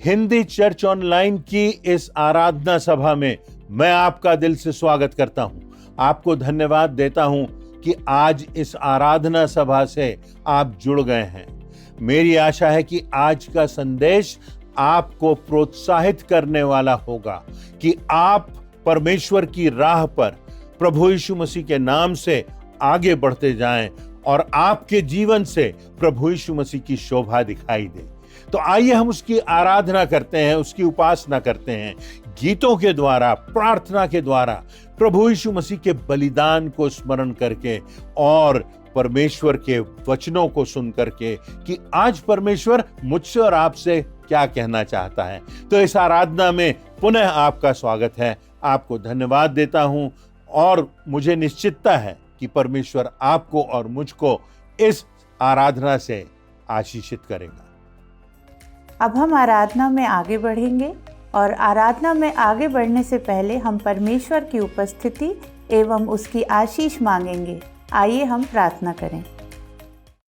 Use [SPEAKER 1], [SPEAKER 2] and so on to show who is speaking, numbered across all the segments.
[SPEAKER 1] Hindi church online की इस आराधना सभा में मैं आपका दिल से स्वागत करता हूं। आपको धन्यवाद देता हूं कि आज इस आराधना सभा से आप जुड़ गए हैं। मेरी आशा है कि आज का संदेश आपको प्रोत्साहित करने वाला होगा कि आप परमेश्वर की राह पर प्रभु यीशु मसीह के नाम से आगे बढ़ते जाएं और आपके जीवन से प्रभु यीशु मसीह की शोभा दिखाई दे। तो आइए हम उसकी आराधना करते हैं, उसकी उपासना करते हैं, गीतों के द्वारा, प्रार्थना के द्वारा, प्रभु यीशु मसीह के बलिदान को स्मरण करके और परमेश्वर के वचनों को सुन करके कि आज परमेश्वर मुझसे और आपसे क्या कहना चाहता है। तो इस आराधना में पुनः आपका स्वागत है। आपको धन्यवाद देता हूं और मुझे निश्चितता है कि परमेश्वर आपको और मुझको इस आराधना से आशीषित करेगा।
[SPEAKER 2] अब हम आराधना में आगे बढ़ेंगे और आराधना में आगे बढ़ने से पहले हम परमेश्वर की उपस्थिति एवं उसकी आशीष मांगेंगे। आइए हम प्रार्थना करें।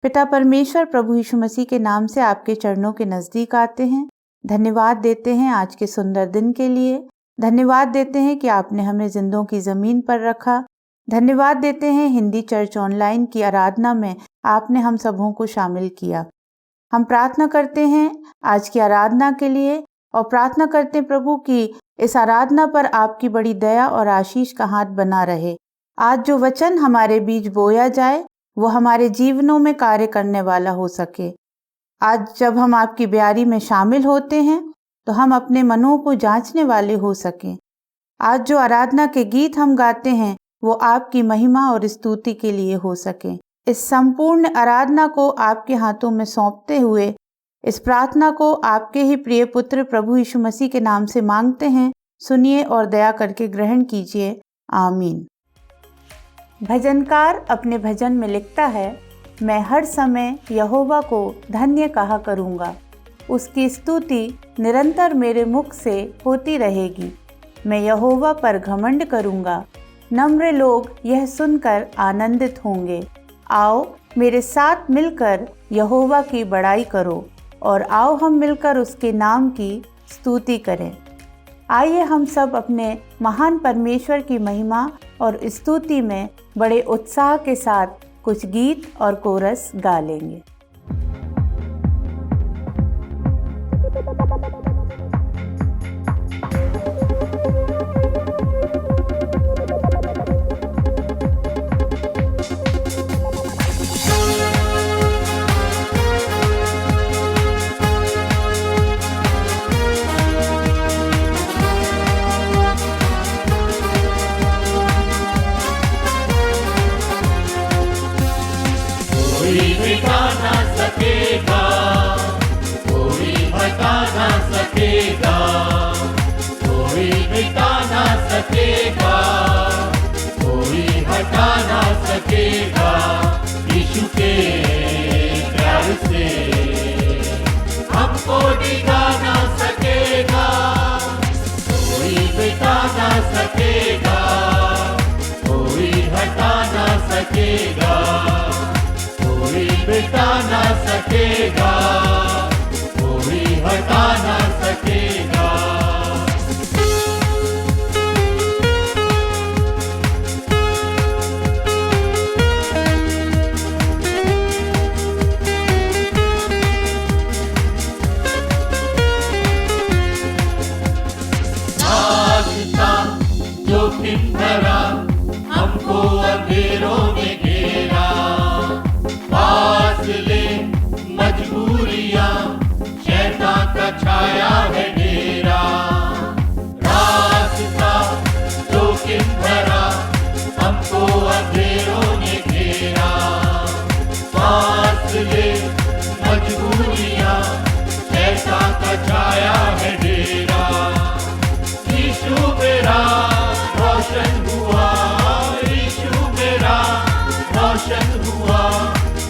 [SPEAKER 2] पिता परमेश्वर, प्रभु यीशु मसीह के नाम से आपके चरणों के नज़दीक आते हैं। धन्यवाद देते हैं आज के सुंदर दिन के लिए। धन्यवाद देते हैं कि आपने हमें जिंदों की ज़मीन पर रखा। धन्यवाद देते हैं हिंदी चर्च ऑनलाइन की आराधना में आपने हम सबों को शामिल किया। हम प्रार्थना करते हैं आज की आराधना के लिए और प्रार्थना करते हैं प्रभु कि इस आराधना पर आपकी बड़ी दया और आशीष का हाथ बना रहे। आज जो वचन हमारे बीच बोया जाए वो हमारे जीवनों में कार्य करने वाला हो सके। आज जब हम आपकी ब्यारी में शामिल होते हैं तो हम अपने मनों को जांचने वाले हो सकें। आज जो आराधना के गीत हम गाते हैं वो आपकी महिमा और स्तुति के लिए हो सके। इस संपूर्ण आराधना को आपके हाथों में सौंपते हुए इस प्रार्थना को आपके ही प्रिय पुत्र प्रभु यीशु मसीह के नाम से मांगते हैं। सुनिए और दया करके ग्रहण कीजिए। आमीन। भजनकार अपने भजन में लिखता है, मैं हर समय यहोवा को धन्य कहा करूँगा, उसकी स्तुति निरंतर मेरे मुख से होती रहेगी। मैं यहोवा पर घमंड करूँगा, नम्र लोग यह सुनकर आनंदित होंगे। आओ मेरे साथ मिलकर यहोवा की बड़ाई करो और आओ हम मिलकर उसके नाम की स्तुति करें। आइए हम सब अपने महान परमेश्वर की महिमा और स्तुति में बड़े उत्साह के साथ कुछ गीत और कोरस गा लेंगे।
[SPEAKER 3] यीशु के प्यार से हमको दिखा ना सकेगा, कोई मिटा ना सकेगा, कोई हटा ना सकेगा, कोई मिटा ना सकेगा, कोई हटा ना सकेगा। हमको अंधेरों में घेरा, फासले मजबूरियां, शैतान का छाया है डेरा। रास्ता जोखिम भरा, हमको अंधेरों में घेरा, फासले मजबूरियां, शैतान का छाया है डेरा। यीशु मेरा रोशन हुआ, यीशु मेरा रोशन हुआ,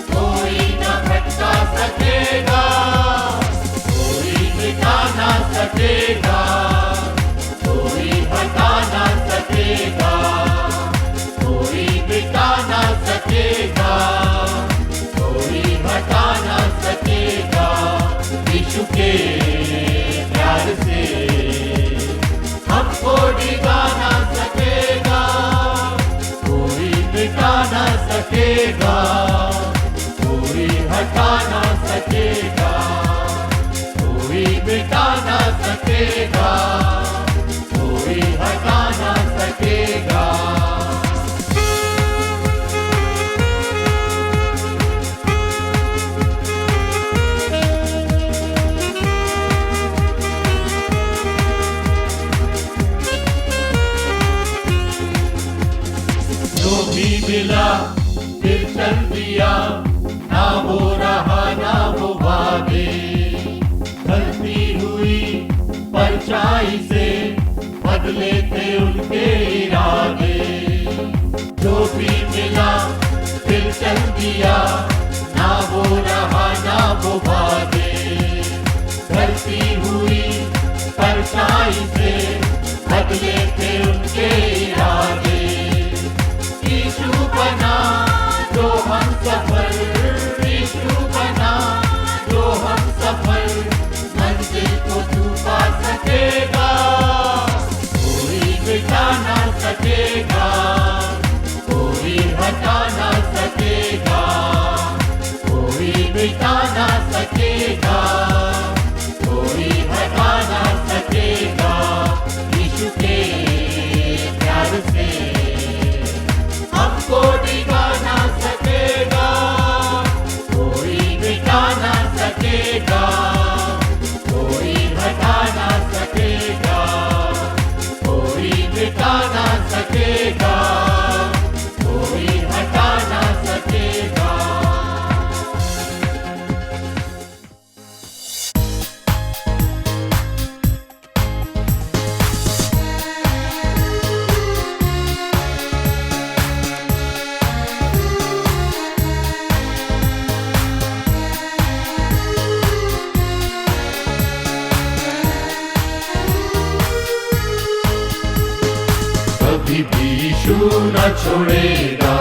[SPEAKER 3] कोई न भटका सकेगा, कोई मिटा ना सकेगा। सकेगा, कोई हटा ना सकेगा, कोई मिटा ना सकेगा, कोई हटा ना सकेगा। जो भी मिला फिर चल दिया, ना वो रहा ना वो वादे, ढलती हुई परछाई से बदले थे उनके इरादे। जो भी मिला फिर चल दिया, ना वो रहा ना वो वादे, ढलती हुई परछाई से बदले थे उनके इरादे। यीशु बना जो हम सफल, यीशु बना जो हम सफल, मंजिल को तू पा सकेगा, कोई मिटा ना सकेगा, कोई हटा ना सकेगा, कोई मिटा ना सकेगा, कोई हटा ना सकेगा। यीशु के प्यार से हमको डिगा ना सकेगा, कोई मिटा ना सकेगा, कोई हटा ना सकेगा, कोई मिटा ना सकेगा, कोई हटा ना सकेगा। कभी भी यीशु न छोड़ेगा,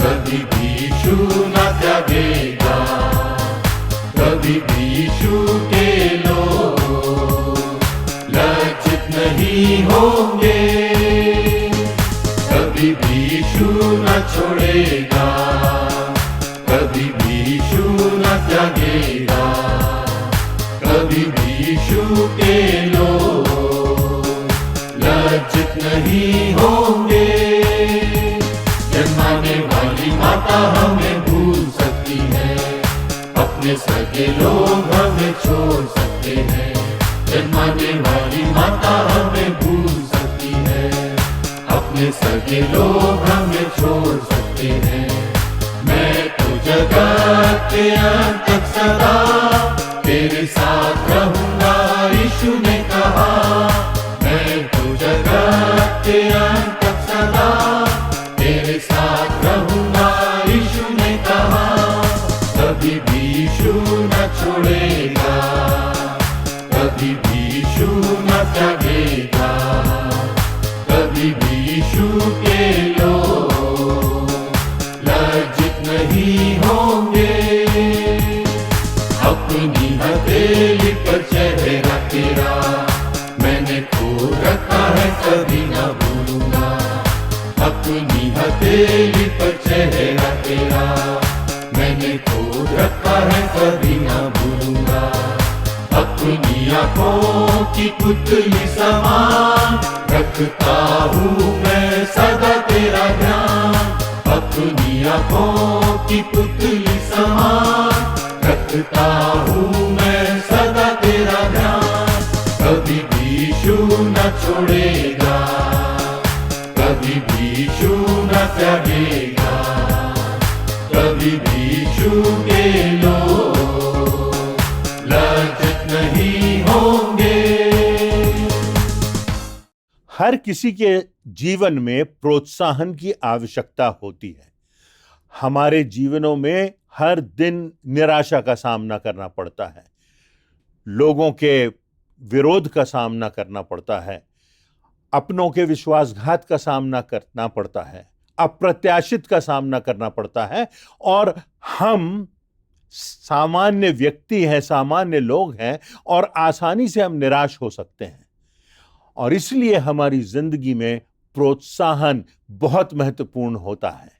[SPEAKER 3] कभी भी यीशु न त्यागेगा, कभी भी यीशु के लोग लज्जित नहीं होंगे। कभी भी यीशु न छोड़ेगा, कभी भी यीशु न त्यागेगा, कभी भी यीशु के लोग लज्जित नहीं होंगे। जन्माने वाली माता हमें भूल सकती है, अपने सगे लोग हमें छोड़ सकते हैं। जन्माने वाली माता हमें भूल सकती है, अपने सगे लोग हमें छोड़ सकते हैं। मैं तो जगत के अंत तक सदा तेरे साथ रहूंगा, यीशु ने कहा। मैं तो जगत के अंत तक सदा तेरे साथ रहूंगा, यीशु ने कहा। कभी भी यीशु न छोड़ेगा, कभी भी यीशु न त्यागेगा, कभी भी यीशु के लोग लज्जित नहीं होंगे। अपनी हथेली पर चेहरा तेरा मैंने खो रखा है, कभी न भूलूंगा। अपनी हथेली पर चेहरा तेरा मैंने खो रखा है, कभी न भूलूंगा। अपनी आंखों की पुतली समान रखता हूँ मैं सदा तेरा ध्यान। अपनी आंखों की पुतली समान रखता हूँ मैं सदा तेरा ध्यान। कभी भी यीशु न छोड़ेगा, कभी भी यीशु न त्यागेगा, कभी भी यीशु के लोग लज्जित नहीं होंगे।
[SPEAKER 1] हर किसी के जीवन में प्रोत्साहन की आवश्यकता होती है। हमारे जीवनों में हर दिन निराशा का सामना करना पड़ता है, लोगों के विरोध का सामना करना पड़ता है, अपनों के विश्वासघात का सामना करना पड़ता है, अप्रत्याशित का सामना करना पड़ता है। और हम सामान्य व्यक्ति हैं, सामान्य लोग हैं, और आसानी से हम निराश हो सकते हैं। और इसलिए हमारी जिंदगी में प्रोत्साहन बहुत महत्वपूर्ण होता है।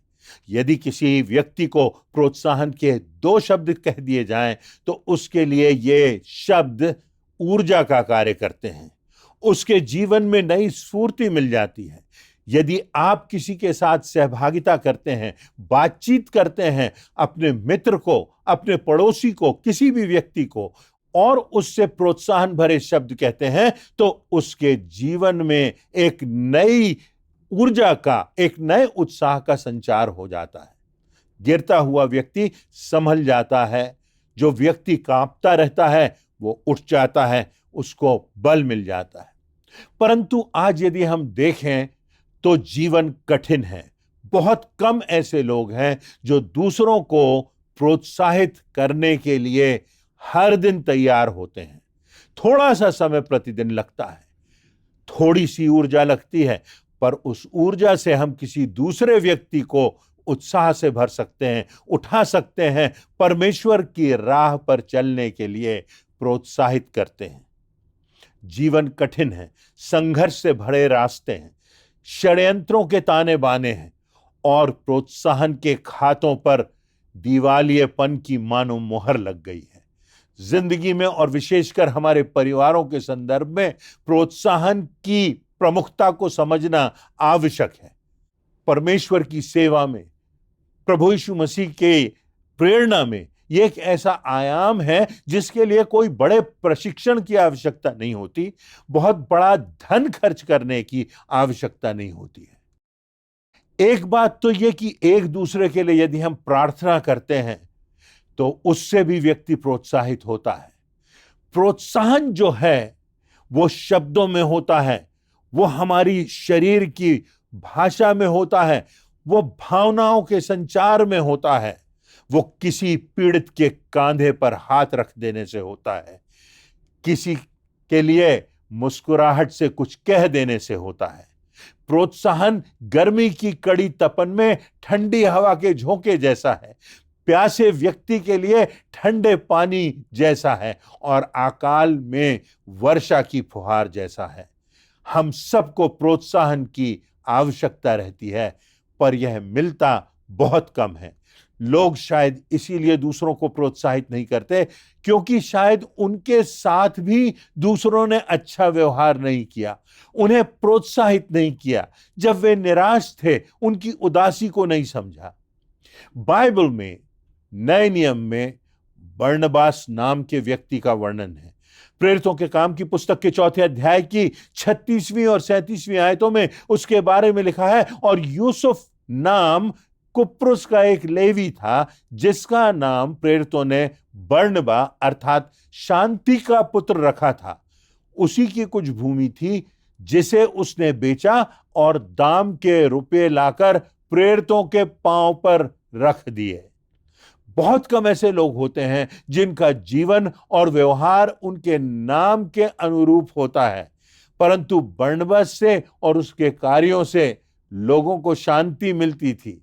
[SPEAKER 1] यदि किसी व्यक्ति को प्रोत्साहन के 2 शब्द कह दिए जाएं तो उसके लिए ये शब्द ऊर्जा का कार्य करते हैं। उसके जीवन में नई स्फूर्ति मिल जाती है। यदि आप किसी के साथ सहभागिता करते हैं, बातचीत करते हैं, अपने मित्र को, अपने पड़ोसी को, किसी भी व्यक्ति को, और उससे प्रोत्साहन भरे शब्द कहते हैं, तो उसके जीवन में एक नई ऊर्जा का, एक नए उत्साह का संचार हो जाता है। गिरता हुआ व्यक्ति संभल जाता है। जो व्यक्ति कांपता रहता है वो उठ जाता है, उसको बल मिल जाता है। परंतु आज यदि हम देखें तो जीवन कठिन है। बहुत कम ऐसे लोग हैं जो दूसरों को प्रोत्साहित करने के लिए हर दिन तैयार होते हैं। थोड़ा सा समय प्रतिदिन लगता है, थोड़ी सी ऊर्जा लगती है, पर उस ऊर्जा से हम किसी दूसरे व्यक्ति को उत्साह से भर सकते हैं, उठा सकते हैं, परमेश्वर की राह पर चलने के लिए प्रोत्साहित करते हैं। जीवन कठिन है, संघर्ष से भरे रास्ते हैं, षड्यंत्रों के ताने बाने हैं और प्रोत्साहन के खातों पर दिवालियेपन की मानो मोहर लग गई है। जिंदगी में और विशेषकर हमारे परिवारों के संदर्भ में प्रोत्साहन की प्रमुखता को समझना आवश्यक है। परमेश्वर की सेवा में, प्रभु यीशु मसीह के प्रेरणा में यह एक ऐसा आयाम है जिसके लिए कोई बड़े प्रशिक्षण की आवश्यकता नहीं होती, बहुत बड़ा धन खर्च करने की आवश्यकता नहीं होती है। एक बात तो यह कि एक दूसरे के लिए यदि हम प्रार्थना करते हैं तो उससे भी व्यक्ति प्रोत्साहित होता है। प्रोत्साहन जो है वो शब्दों में होता है, वो हमारी शरीर की भाषा में होता है, वो भावनाओं के संचार में होता है, वो किसी पीड़ित के कांधे पर हाथ रख देने से होता है, किसी के लिए मुस्कुराहट से कुछ कह देने से होता है। प्रोत्साहन गर्मी की कड़ी तपन में ठंडी हवा के झोंके जैसा है, प्यासे व्यक्ति के लिए ठंडे पानी जैसा है और अकाल में वर्षा की फुहार जैसा है। हम सबको प्रोत्साहन की आवश्यकता रहती है, पर यह मिलता बहुत कम है। लोग शायद इसीलिए दूसरों को प्रोत्साहित नहीं करते क्योंकि शायद उनके साथ भी दूसरों ने अच्छा व्यवहार नहीं किया, उन्हें प्रोत्साहित नहीं किया, जब वे निराश थे उनकी उदासी को नहीं समझा। बाइबल में नए नियम में बरनबास नाम के व्यक्ति का वर्णन है। प्रेरितों के काम की पुस्तक के 4 अध्याय की 36वीं और 37वीं आयतों में उसके बारे में लिखा है, और यूसुफ नाम कुप्रुस का एक लेवी था जिसका नाम प्रेरितों ने बरनबा अर्थात शांति का पुत्र रखा था। उसी की कुछ भूमि थी जिसे उसने बेचा और दाम के रुपए लाकर प्रेरितों के पांव पर रख दिए। बहुत कम ऐसे लोग होते हैं जिनका जीवन और व्यवहार उनके नाम के अनुरूप होता है, परंतु बरनबास से और उसके कार्यों से लोगों को शांति मिलती थी।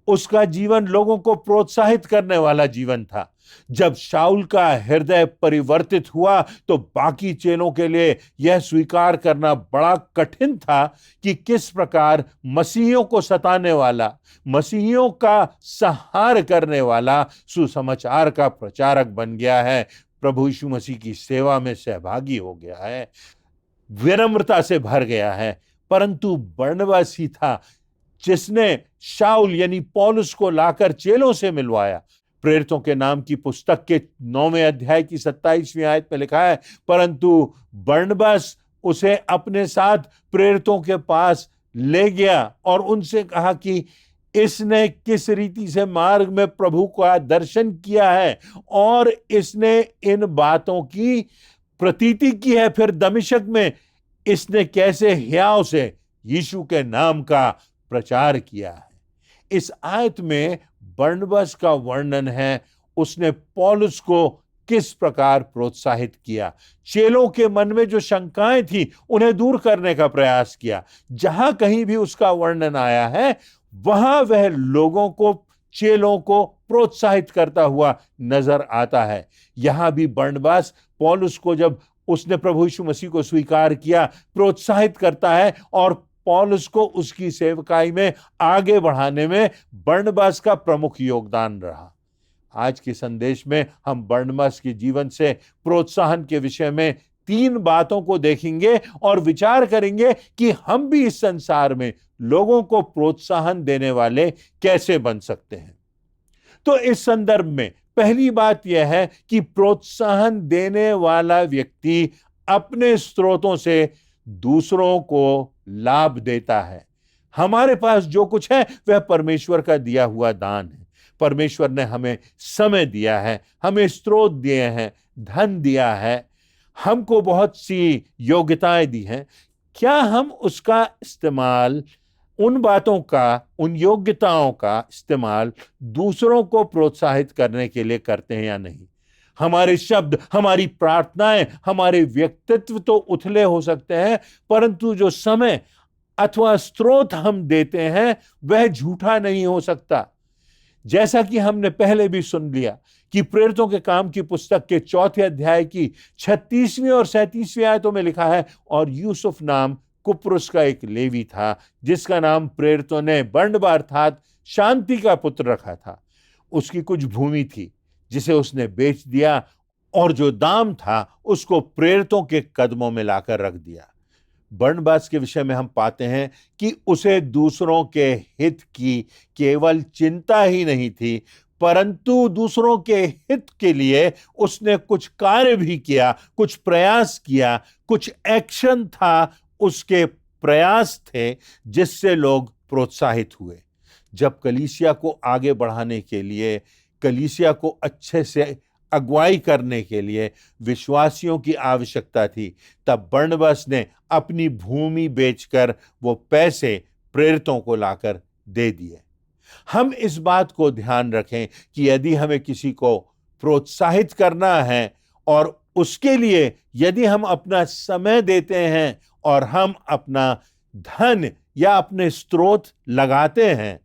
[SPEAKER 1] उसका जीवन लोगों को प्रोत्साहित करने वाला जीवन था। जब शाऊल का हृदय परिवर्तित हुआ तो बाकी चेलों के लिए यह स्वीकार करना बड़ा कठिन था कि किस प्रकार मसीहियों को सताने वाला, मसीहियों का संहार करने वाला सुसमाचार का प्रचारक बन गया है, प्रभु यीशु मसीह की सेवा में सहभागी हो गया है, विनम्रता से भर गया है। परंतु बरनबास ही था जिसने शाऊल यानी पौलुस को लाकर चेलों से मिलवाया। प्रेरितों के नाम की पुस्तक के 9वें अध्याय की 27वीं आयत में लिखा है, परंतु बरनबास उसे अपने साथ प्रेरितों के पास ले गया और उनसे कहा कि इसने किस रीति से मार्ग में प्रभु का दर्शन किया है और इसने इन बातों की प्रतीति की है। फिर दमिश्क में इसने कैसे हियाव से यीशु के नाम का प्रचार किया है। इस आयत में बरनबास का वर्णन है, उसने पौलुस को किस प्रकार प्रोत्साहित किया, चेलों के मन में जो शंकाएं थी उन्हें दूर करने का प्रयास किया। जहां कहीं भी उसका वर्णन आया है वहां वह लोगों को, चेलों को प्रोत्साहित करता हुआ नजर आता है। यहां भी बरनबास पौलुस को, जब उसने प्रभु यीशु मसीह को स्वीकार किया, प्रोत्साहित करता है और पौलुस को उसकी सेवकाई में आगे बढ़ाने में बरनबास का प्रमुख योगदान रहा। आज के संदेश में हम बरनबास के जीवन से प्रोत्साहन के विषय में 3 बातों को देखेंगे और विचार करेंगे कि हम भी इस संसार में लोगों को प्रोत्साहन देने वाले कैसे बन सकते हैं। तो इस संदर्भ में पहली बात यह है कि प्रोत्साहन देने वाला व्यक्ति अपने स्रोतों से दूसरों को लाभ देता है। हमारे पास जो कुछ है वह परमेश्वर का दिया हुआ दान है। परमेश्वर ने हमें समय दिया है, हमें स्रोत दिए हैं, धन दिया है, हमको बहुत सी योग्यताएं दी हैं। क्या हम उसका इस्तेमाल, उन बातों का, उन योग्यताओं का इस्तेमाल दूसरों को प्रोत्साहित करने के लिए करते हैं या नहीं? हमारे शब्द, हमारी प्रार्थनाएं, हमारे व्यक्तित्व तो उथले हो सकते हैं, परंतु जो समय अथवा स्रोत हम देते हैं वह झूठा नहीं हो सकता। जैसा कि हमने पहले भी सुन लिया कि प्रेरितों के काम की पुस्तक के 4 अध्याय की 36वीं और 37वीं आयतों में लिखा है, और यूसुफ नाम कुप्रुस का एक लेवी था जिसका नाम प्रेरितों ने बरनबा अर्थात शांति का पुत्र रखा था। उसकी कुछ भूमि थी जिसे उसने बेच दिया और जो दाम था उसको प्रेरितों के कदमों में लाकर रख दिया। बरनबास के विषय में हम पाते हैं कि उसे दूसरों के हित की केवल चिंता ही नहीं थी, परंतु दूसरों के हित के लिए उसने कुछ कार्य भी किया, कुछ प्रयास किया, कुछ एक्शन था, उसके प्रयास थे जिससे लोग प्रोत्साहित हुए। जब कलीसिया को आगे बढ़ाने के लिए, कलीसिया को अच्छे से अगुवाई करने के लिए विश्वासियों की आवश्यकता थी, तब बरनबास ने अपनी भूमि बेचकर वो पैसे प्रेरितों को लाकर दे दिए। हम इस बात को ध्यान रखें कि यदि हमें किसी को प्रोत्साहित करना है और उसके लिए यदि हम अपना समय देते हैं और हम अपना धन या अपने स्रोत लगाते हैं,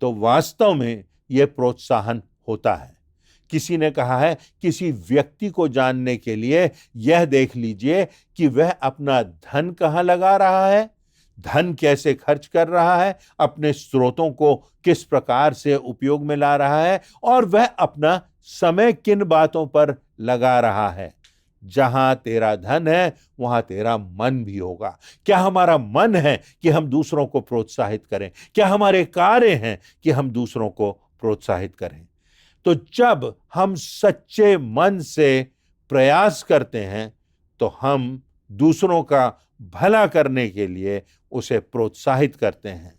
[SPEAKER 1] तो वास्तव में यह प्रोत्साहन होता है। किसी ने कहा है, किसी व्यक्ति को जानने के लिए यह देख लीजिए कि वह अपना धन कहाँ लगा रहा है, धन कैसे खर्च कर रहा है, अपने स्रोतों को किस प्रकार से उपयोग में ला रहा है, और वह अपना समय किन बातों पर लगा रहा है। जहां तेरा धन है वहां तेरा मन भी होगा। क्या हमारा मन है कि हम दूसरों को प्रोत्साहित करें? क्या हमारे कार्य हैं कि हम दूसरों को प्रोत्साहित करें? तो जब हम सच्चे मन से प्रयास करते हैं तो हम दूसरों का भला करने के लिए उसे प्रोत्साहित करते हैं।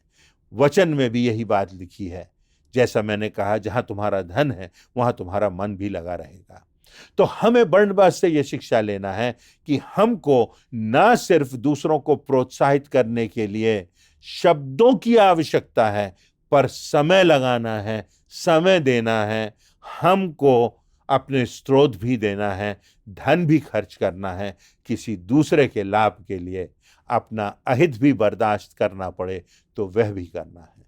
[SPEAKER 1] वचन में भी यही बात लिखी है, जैसा मैंने कहा, जहां तुम्हारा धन है वहां तुम्हारा मन भी लगा रहेगा। तो हमें बरनबास से यह शिक्षा लेना है कि हमको ना सिर्फ दूसरों को प्रोत्साहित करने के लिए शब्दों की आवश्यकता है, पर समय लगाना है, समय देना है, हमको अपने स्रोत भी देना है, धन भी खर्च करना है, किसी दूसरे के लाभ के लिए अपना अहित भी बर्दाश्त करना पड़े तो वह भी करना है।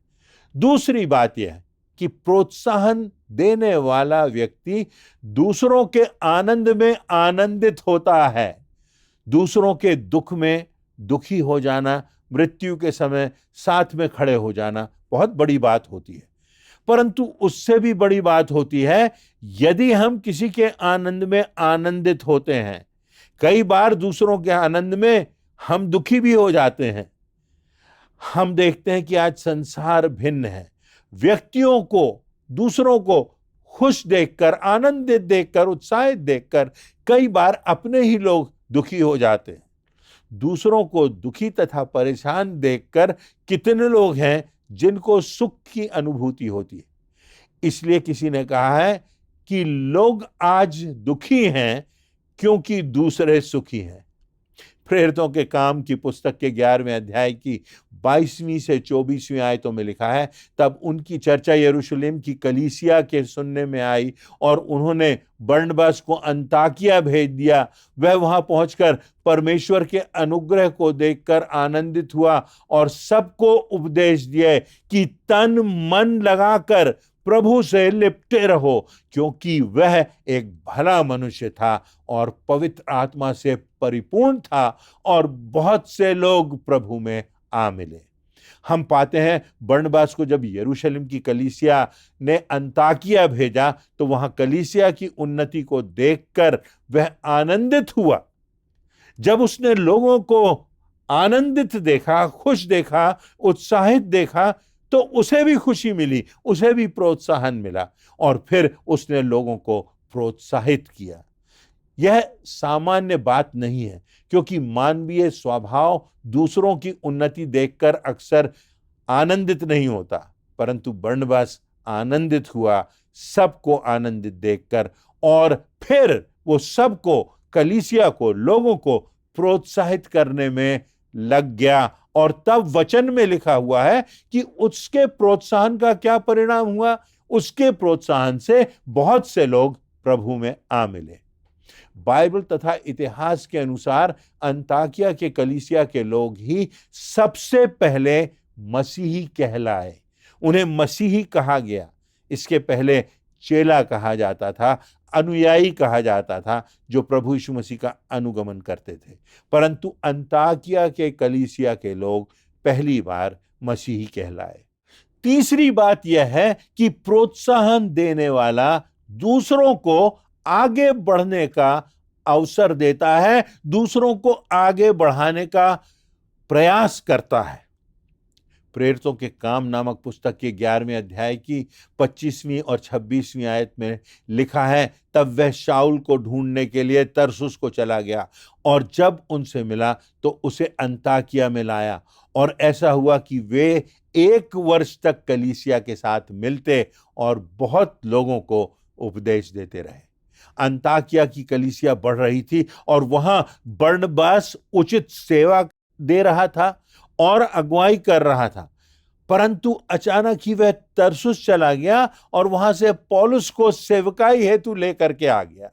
[SPEAKER 1] दूसरी बात यह है कि प्रोत्साहन देने वाला व्यक्ति दूसरों के आनंद में आनंदित होता है। दूसरों के दुख में दुखी हो जाना, मृत्यु के समय साथ में खड़े हो जाना बहुत बड़ी बात होती है, परंतु उससे भी बड़ी बात होती है यदि हम किसी के आनंद में आनंदित होते हैं। कई बार दूसरों के आनंद में हम दुखी भी हो जाते हैं। हम देखते हैं कि आज संसार भिन्न है। व्यक्तियों को, दूसरों को खुश देखकर, आनंदित देखकर, उत्साहित देखकर कई बार अपने ही लोग दुखी हो जाते हैं। दूसरों को दुखी तथा परेशान देखकर कितने लोग हैं जिनको सुख की अनुभूति होती है। इसलिए किसी ने कहा है कि लोग आज दुखी हैं क्योंकि दूसरे सुखी हैं। प्रेरितों के काम की पुस्तक के 11वें अध्याय की 22वीं से 24वीं आयतों में लिखा है, तब उनकी चर्चा यरूशलेम की कलीसिया के सुनने में आई और उन्होंने बरनबास को अन्ताकिया भेज दिया। वह वहां पहुंचकर परमेश्वर के अनुग्रह को देखकर आनंदित हुआ और सबको उपदेश दिए कि तन मन लगाकर प्रभु से लिपटे रहो, क्योंकि वह एक भला मनुष्य था और पवित्र आत्मा से परिपूर्ण था और बहुत से लोग प्रभु में आ मिले। हम पाते हैं बरनबास को जब यरूशलेम की कलीसिया ने अंताकिया भेजा तो वहां कलीसिया की उन्नति को देखकर वह आनंदित हुआ। जब उसने लोगों को आनंदित देखा, खुश देखा, उत्साहित देखा, तो उसे भी खुशी मिली, उसे भी प्रोत्साहन मिला और फिर उसने लोगों को प्रोत्साहित किया। यह सामान्य बात नहीं है, क्योंकि मानवीय स्वभाव दूसरों की उन्नति देखकर अक्सर आनंदित नहीं होता, परंतु बरनबास आनंदित हुआ सबको आनंदित देखकर, और फिर वो सबको, कलीसिया को, लोगों को प्रोत्साहित करने में लग गया। और तब वचन में लिखा हुआ है कि उसके प्रोत्साहन का क्या परिणाम हुआ? उसके प्रोत्साहन से बहुत से लोग प्रभु में आ मिले। बाइबल तथा इतिहास के अनुसार अंताकिया के कलीसिया के लोग ही सबसे पहले मसीही कहलाए, उन्हें मसीही कहा गया। इसके पहले चेला कहा जाता था, अनुयायी कहा जाता था, जो प्रभु यीशु मसीह का अनुगमन करते थे। परंतु अंताकिया के कलीसिया के लोग पहली बार मसीही कहलाए। तीसरी बात यह है कि प्रोत्साहन देने वाला दूसरों को आगे बढ़ने का अवसर देता है, दूसरों को आगे बढ़ाने का प्रयास करता है। प्रेरितों के काम नामक पुस्तक के 11वें अध्याय की 25वीं और 26वीं आयत में लिखा है, तब वह शाऊल को ढूंढने के लिए तरसुस को चला गया और जब उनसे मिला तो उसे अंताकिया में लाया। और ऐसा हुआ कि वे 1 वर्ष तक कलीसिया के साथ मिलते और बहुत लोगों को उपदेश देते रहे। अंताकिया की कलीसिया बढ़ रही थी और वहां बरनबास उचित सेवा दे रहा था और अगुवाई कर रहा था। परंतु अचानक ही वह तरसुस चला गया और वहां से पौलुस को सेवकाई हेतु लेकर के आ गया।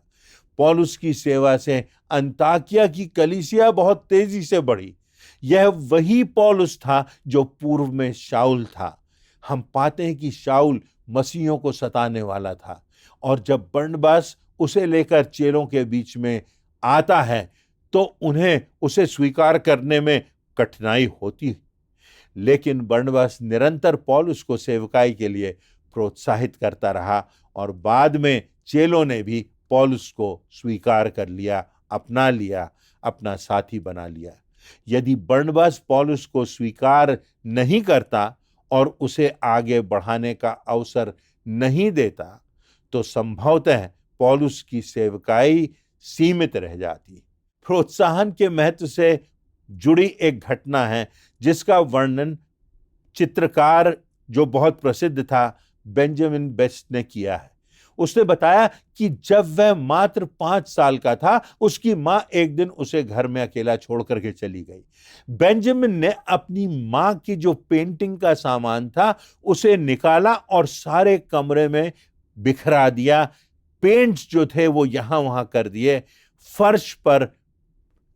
[SPEAKER 1] पौलुस की सेवा से अंताकिया की कलीसिया बहुत तेजी से बढ़ी। यह वही पौलुस था जो पूर्व में शाऊल था। हम पाते हैं कि शाऊल मसीहियों को सताने वाला था और जब बरनबास उसे लेकर चेलों के बीच में आता है तो उन्हें उसे स्वीकार करने में कठिनाई होती है। लेकिन बरनबास निरंतर पौलुस को सेवकाई के लिए प्रोत्साहित करता रहा और बाद में चेलों ने भी पौलुस को स्वीकार कर लिया, अपना लिया, अपना साथी बना लिया। यदि बरनबास पौलुस को स्वीकार नहीं करता और उसे आगे बढ़ाने का अवसर नहीं देता तो संभवतः पौलुस की सेवकाई सीमित रह जाती। प्रोत्साहन के महत्व से जुड़ी एक घटना है जिसका वर्णन चित्रकार जो बहुत प्रसिद्ध था बेंजामिन बेस्ट ने किया है। उसने बताया कि जब वह मात्र 5 साल का था उसकी मां एक दिन उसे घर में अकेला छोड़ करके चली गई। बेंजामिन ने अपनी मां की जो पेंटिंग का सामान था उसे निकाला और सारे कमरे में बिखरा दिया। पेंट्स जो थे वो यहां वहां कर दिए, फर्श पर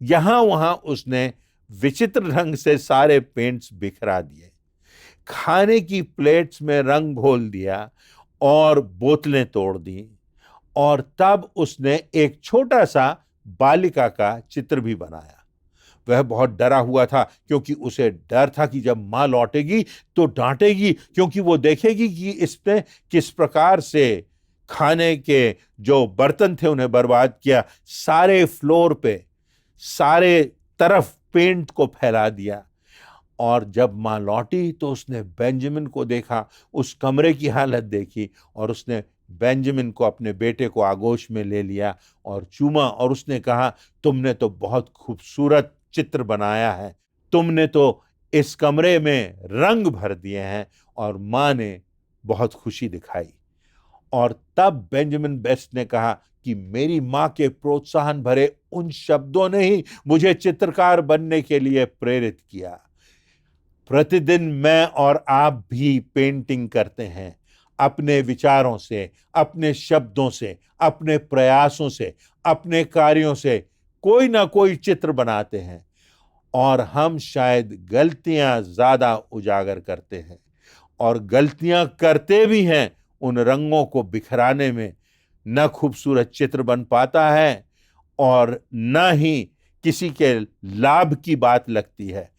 [SPEAKER 1] यहां वहां उसने विचित्र ढंग से सारे पेंट्स बिखरा दिए, खाने की प्लेट्स में रंग घोल दिया और बोतलें तोड़ दी। और तब उसने एक छोटा सा बालिका का चित्र भी बनाया। वह बहुत डरा हुआ था क्योंकि उसे डर था कि जब मां लौटेगी तो डांटेगी, क्योंकि वो देखेगी कि इसने किस प्रकार से खाने के जो बर्तन थे उन्हें बर्बाद किया, सारे फ्लोर पे सारे तरफ पेंट को फैला दिया। और जब मां लौटी तो उसने बेंजामिन को देखा, उस कमरे की हालत देखी और उसने बेंजामिन को, अपने बेटे को आगोश में ले लिया और चूमा और उसने कहा, तुमने तो बहुत खूबसूरत चित्र बनाया है, तुमने तो इस कमरे में रंग भर दिए हैं। और मां ने बहुत खुशी दिखाई। और तब बेंजामिन बेस्ट ने कहा कि मेरी मां के प्रोत्साहन भरे उन शब्दों ने ही मुझे चित्रकार बनने के लिए प्रेरित किया। प्रतिदिन मैं और आप भी पेंटिंग करते हैं, अपने विचारों से, अपने शब्दों से, अपने प्रयासों से, अपने कार्यों से कोई ना कोई चित्र बनाते हैं और हम शायद गलतियां ज्यादा उजागर करते हैं और गलतियां करते भी हैं। उन रंगों को बिखराने में न खूबसूरत चित्र बन पाता है और न ही किसी के लाभ की बात लगती है।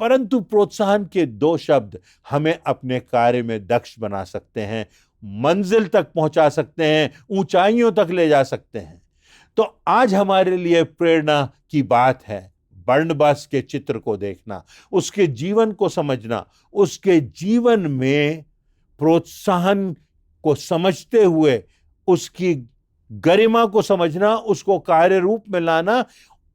[SPEAKER 1] परंतु प्रोत्साहन के 2 शब्द हमें अपने कार्य में दक्ष बना सकते हैं, मंजिल तक पहुंचा सकते हैं, ऊंचाइयों तक ले जा सकते हैं। तो आज हमारे लिए प्रेरणा की बात है बरनबास के चित्र को देखना, उसके जीवन को समझना, उसके जीवन में प्रोत्साहन को समझते हुए उसकी गरिमा को समझना, उसको कार्य रूप में लाना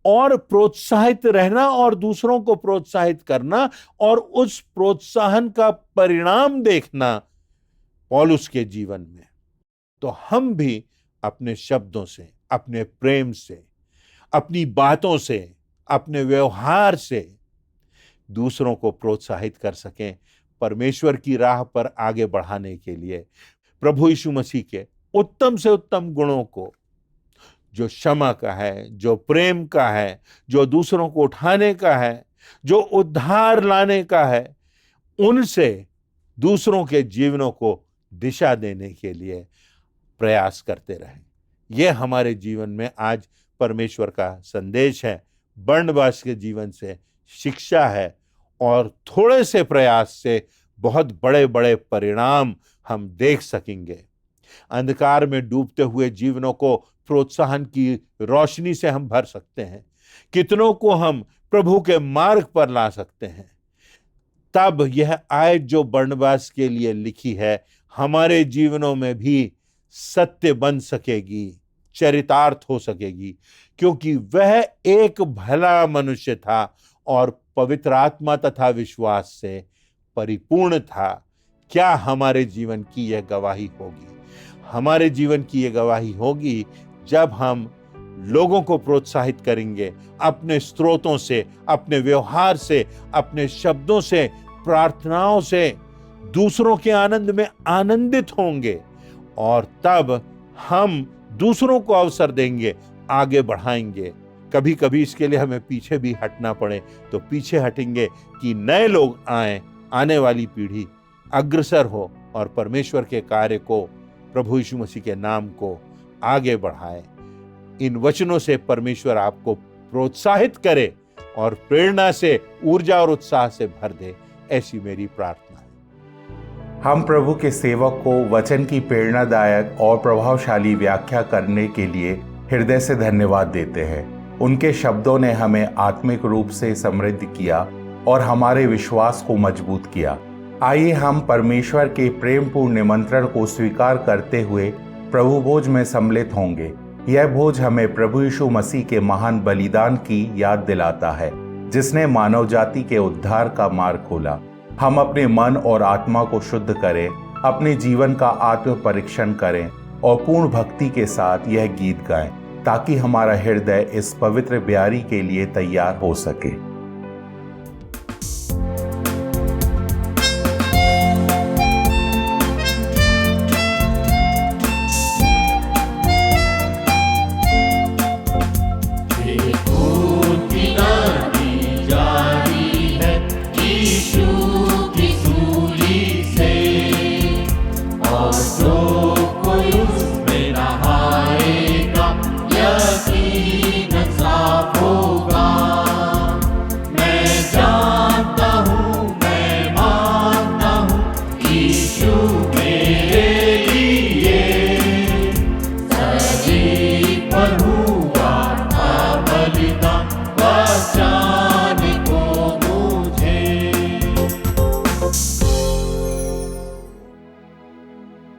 [SPEAKER 1] और प्रोत्साहित रहना और दूसरों को प्रोत्साहित करना और उस प्रोत्साहन का परिणाम देखना पौलुस के जीवन में। तो हम भी अपने शब्दों से, अपने प्रेम से, अपनी बातों से, अपने व्यवहार से दूसरों को प्रोत्साहित कर सकें परमेश्वर की राह पर आगे बढ़ाने के लिए। प्रभु यीशु मसीह के उत्तम से उत्तम गुणों को, जो क्षमा का है, जो प्रेम का है, जो दूसरों को उठाने का है, जो उद्धार लाने का है, उनसे दूसरों के जीवनों को दिशा देने के लिए प्रयास करते रहें। यह हमारे जीवन में आज परमेश्वर का संदेश है, बरनबास के जीवन से शिक्षा है और थोड़े से प्रयास से बहुत बड़े बड़े परिणाम हम देख सकेंगे। अंधकार में डूबते हुए जीवनों को प्रोत्साहन की रोशनी से हम भर सकते हैं, कितनों को हम प्रभु के मार्ग पर ला सकते हैं। तब यह आयत जो बरनबास के लिए लिखी है हमारे जीवनों में भी सत्य बन सकेगी, चरितार्थ हो सकेगी, क्योंकि वह एक भला मनुष्य था और पवित्र आत्मा तथा विश्वास से परिपूर्ण था। क्या हमारे जीवन की यह गवाही होगी? हमारे जीवन की यह गवाही होगी जब हम लोगों को प्रोत्साहित करेंगे अपने स्रोतों से, अपने व्यवहार से, अपने शब्दों से, प्रार्थनाओं से, दूसरों के आनंद में आनंदित होंगे और तब हम दूसरों को अवसर देंगे, आगे बढ़ाएंगे। कभी कभी इसके लिए हमें पीछे भी हटना पड़े तो पीछे हटेंगे कि नए लोग आए, आने वाली पीढ़ी अग्रसर हो और परमेश्वर के कार्य को, प्रभु यीशु मसीह के नाम को आगे बढ़ाए। इन वचनों से परमेश्वर आपको प्रोत्साहित करे और प्रेरणा से, ऊर्जा और उत्साह से भर दे, ऐसी मेरी प्रार्थना है।
[SPEAKER 4] हम प्रभु के सेवक को वचन की प्रेरणादायक और प्रभावशाली व्याख्या करने के लिए हृदय से धन्यवाद देते हैं। उनके शब्दों ने हमें आत्मिक रूप से समृद्ध किया और हमारे विश्वास को मजबूत किया। आइए हम परमेश्वर के प्रेमपूर्ण निमंत्रण को स्वीकार करते हुए प्रभु भोज में सम्मिलित होंगे। यह भोज हमें प्रभु यीशु मसीह के महान बलिदान की याद दिलाता है, जिसने मानव जाति के उद्धार का मार्ग खोला। हम अपने मन और आत्मा को शुद्ध करें, अपने जीवन का आत्म परीक्षण करें और पूर्ण भक्ति के साथ यह गीत गाएं, ताकि हमारा हृदय इस पवित्र ब्यारी के लिए तैयार हो सके।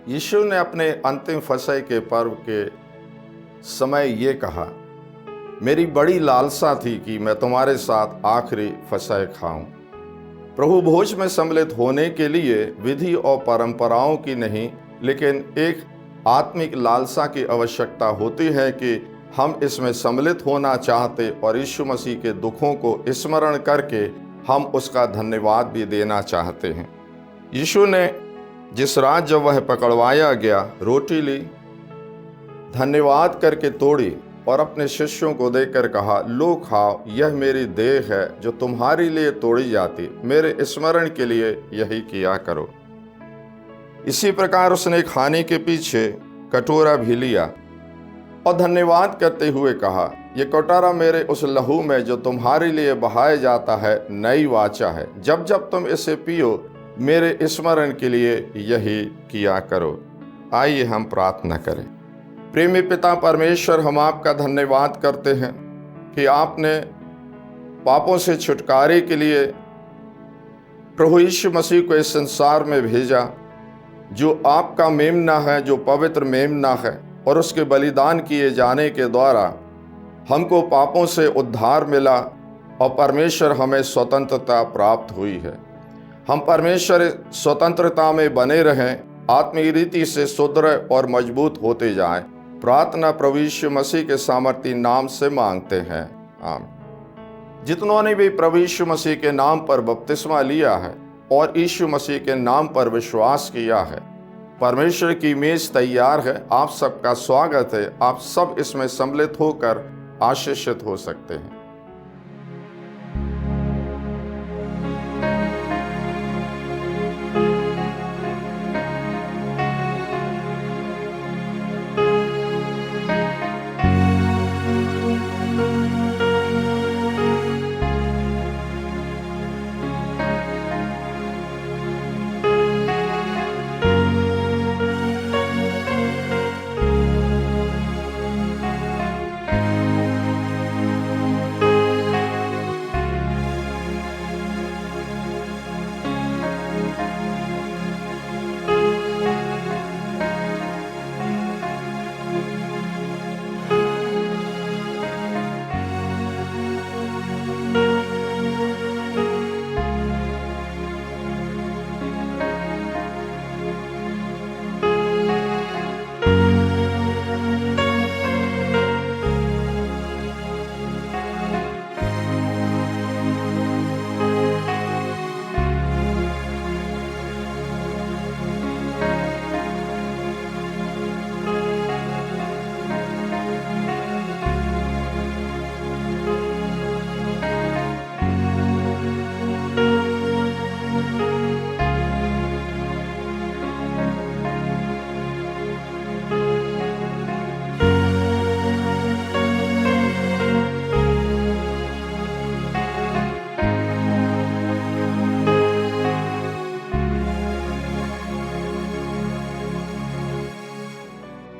[SPEAKER 5] यीशु ने अपने अंतिम फसह के पर्व के समय ये कहा, मेरी बड़ी लालसा थी कि मैं तुम्हारे साथ आखिरी फसह खाऊं। प्रभु भोज में सम्मिलित होने के लिए विधि और परंपराओं की नहीं, लेकिन एक आत्मिक लालसा की आवश्यकता होती है कि हम इसमें सम्मिलित होना चाहते और यीशु मसीह के दुखों को स्मरण करके हम उसका धन्यवाद भी देना चाहते हैं। यीशु ने जिस रात जब वह पकड़वाया गया, रोटी ली, धन्यवाद करके तोड़ी और अपने शिष्यों को देकर कहा, लो खाओ, यह मेरी देह है जो तुम्हारे लिए तोड़ी जाती, मेरे स्मरण के लिए यही किया करो। इसी प्रकार उसने खाने के पीछे कटोरा भी लिया। और धन्यवाद करते हुए कहा, ये कटोरा मेरे उस लहू में जो तुम्हारे लिए बहाया जाता है नई वाचा है। जब जब तुम इसे पियो मेरे स्मरण के लिए यही किया करो। आइए हम प्रार्थना करें। प्रेमी पिता परमेश्वर, हम आपका धन्यवाद करते हैं कि आपने पापों से छुटकारे के लिए प्रभु यीशु मसीह को इस संसार में भेजा, जो आपका मेमना है, जो पवित्र मेमना है, और उसके बलिदान किए जाने के द्वारा हमको पापों से उद्धार मिला और परमेश्वर हमें स्वतंत्रता प्राप्त हुई है। हम परमेश्वर स्वतंत्रता में बने रहें, आत्मिक रीति से सुदृढ़ और मजबूत होते जाएं। प्रार्थना प्रभु यीशु मसीह के सामर्थी नाम से मांगते हैं, आमीन। जितनों ने भी प्रभु यीशु मसीह के नाम पर बपतिस्मा लिया है और यीशु मसीह के नाम पर विश्वास किया है, परमेश्वर की मेज तैयार है। आप सबका स्वागत है। आप सब इसमें सम्मिलित होकर आशीषित हो सकते हैं।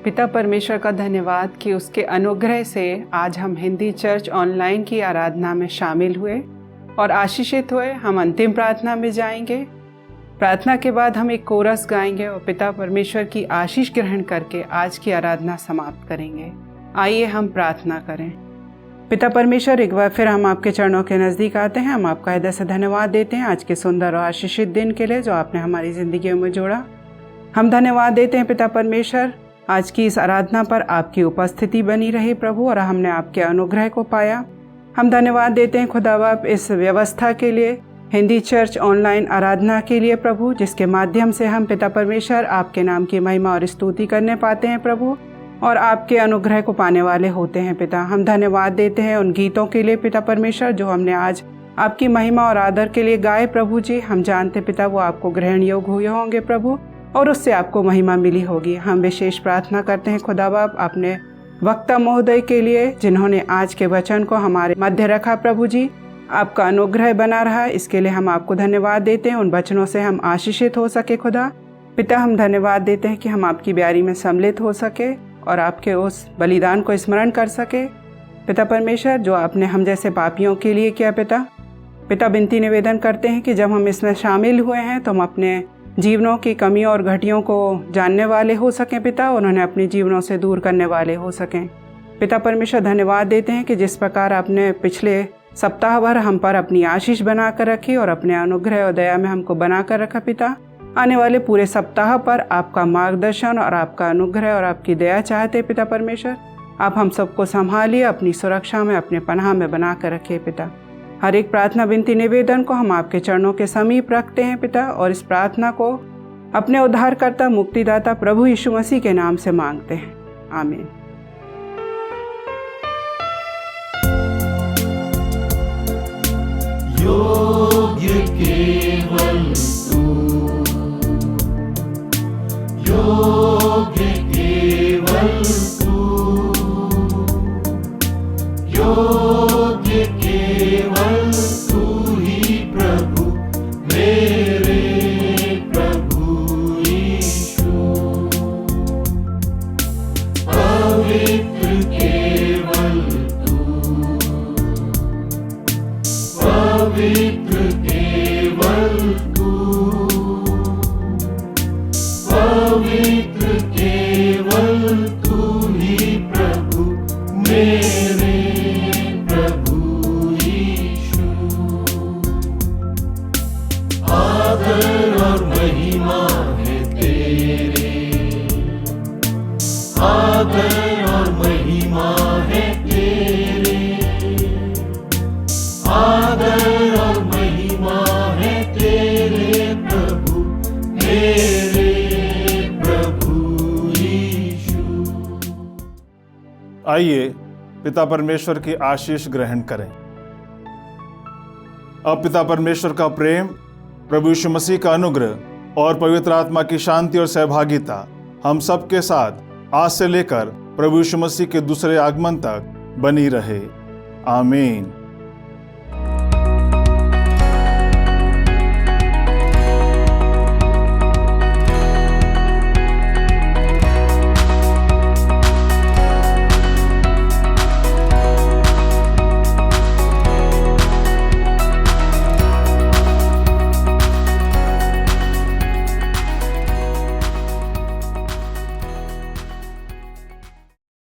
[SPEAKER 6] पिता परमेश्वर का धन्यवाद कि उसके अनुग्रह से आज हम हिंदी चर्च ऑनलाइन की आराधना में शामिल हुए और आशीषित हुए। हम अंतिम प्रार्थना में जाएंगे। प्रार्थना के बाद हम एक कोरस गाएंगे और पिता परमेश्वर की आशीष ग्रहण करके आज की आराधना समाप्त करेंगे। आइए हम प्रार्थना करें। पिता परमेश्वर, एक बार फिर हम आपके चरणों के नज़दीक आते हैं। हम आपका हृदय से धन्यवाद देते हैं आज के सुंदर और आशीषित दिन के लिए जो आपने हमारी ज़िंदगी में जोड़ा। हम धन्यवाद देते हैं पिता परमेश्वर, आज की इस आराधना पर आपकी उपस्थिति बनी रही प्रभु, और हमने आपके अनुग्रह को पाया। हम धन्यवाद देते हैं खुदा बाप इस व्यवस्था के लिए, हिंदी चर्च ऑनलाइन आराधना के लिए प्रभु, जिसके माध्यम से हम पिता परमेश्वर आपके नाम की महिमा और स्तुति करने पाते हैं प्रभु, और आपके अनुग्रह को पाने वाले होते हैं पिता। हम धन्यवाद देते हैं उन गीतों के लिए पिता परमेश्वर जो हमने आज आपकी महिमा और आदर के लिए गाए प्रभु जी। हम जानते पिता वो आपको ग्रहण योग्य हुए होंगे प्रभु, और उससे आपको महिमा मिली होगी। हम विशेष प्रार्थना करते हैं खुदा बाप अपने वक्ता महोदय के लिए, जिन्होंने आज के वचन को हमारे मध्य रखा प्रभु जी। आपका अनुग्रह बना रहा, इसके लिए हम आपको धन्यवाद देते हैं। उन वचनों से हम आशीषित हो सके खुदा पिता। हम धन्यवाद देते हैं कि हम आपकी ब्यारी में सम्मिलित हो सके और आपके उस बलिदान को स्मरण कर सके पिता परमेश्वर, जो आपने हम जैसे पापियों के लिए किया पिता। विनती निवेदन करते हैं कि जब हम इसमें शामिल हुए हैं तो हम अपने जीवनों की कमियों और घटियों को जानने वाले हो सकें पिता, उन्होंने अपने जीवनों से दूर करने वाले हो सकें पिता परमेश्वर। धन्यवाद देते हैं कि जिस प्रकार आपने पिछले सप्ताह भर हम पर अपनी आशीष बना कर रखी और अपने अनुग्रह और दया में हमको बना कर रखा पिता, आने वाले पूरे सप्ताह पर आपका मार्गदर्शन और आपका अनुग्रह और आपकी दया चाहते पिता परमेश्वर। आप हम सबको संभालिए, अपनी सुरक्षा में, अपने पनाह में बना कर रखिए पिता। हर एक प्रार्थना विनती निवेदन को हम आपके चरणों के समीप रखते हैं पिता, और इस प्रार्थना को अपने उद्धारकर्ता मुक्तिदाता प्रभु यीशु मसीह के नाम से मांगते हैं, आमीन।
[SPEAKER 3] योग्य केवल तू, योग्य केवल तू, पवित्र केवल तू ही प्रभु, मेरे प्रभु यीशु। आदर और महिमा है तेरे, आदर और महिमा है तेरे, आदर और महिमा है तेरे प्रभु, मेरे प्रभु यीशु।
[SPEAKER 7] आइए पिता परमेश्वर की आशीष ग्रहण करें। अब पिता परमेश्वर का प्रेम, प्रभु यीशु मसीह का अनुग्रह और पवित्र आत्मा की शांति और सहभागिता हम सबके साथ आज से लेकर प्रभु यीशु मसीह के दूसरे आगमन तक बनी रहे। आमीन।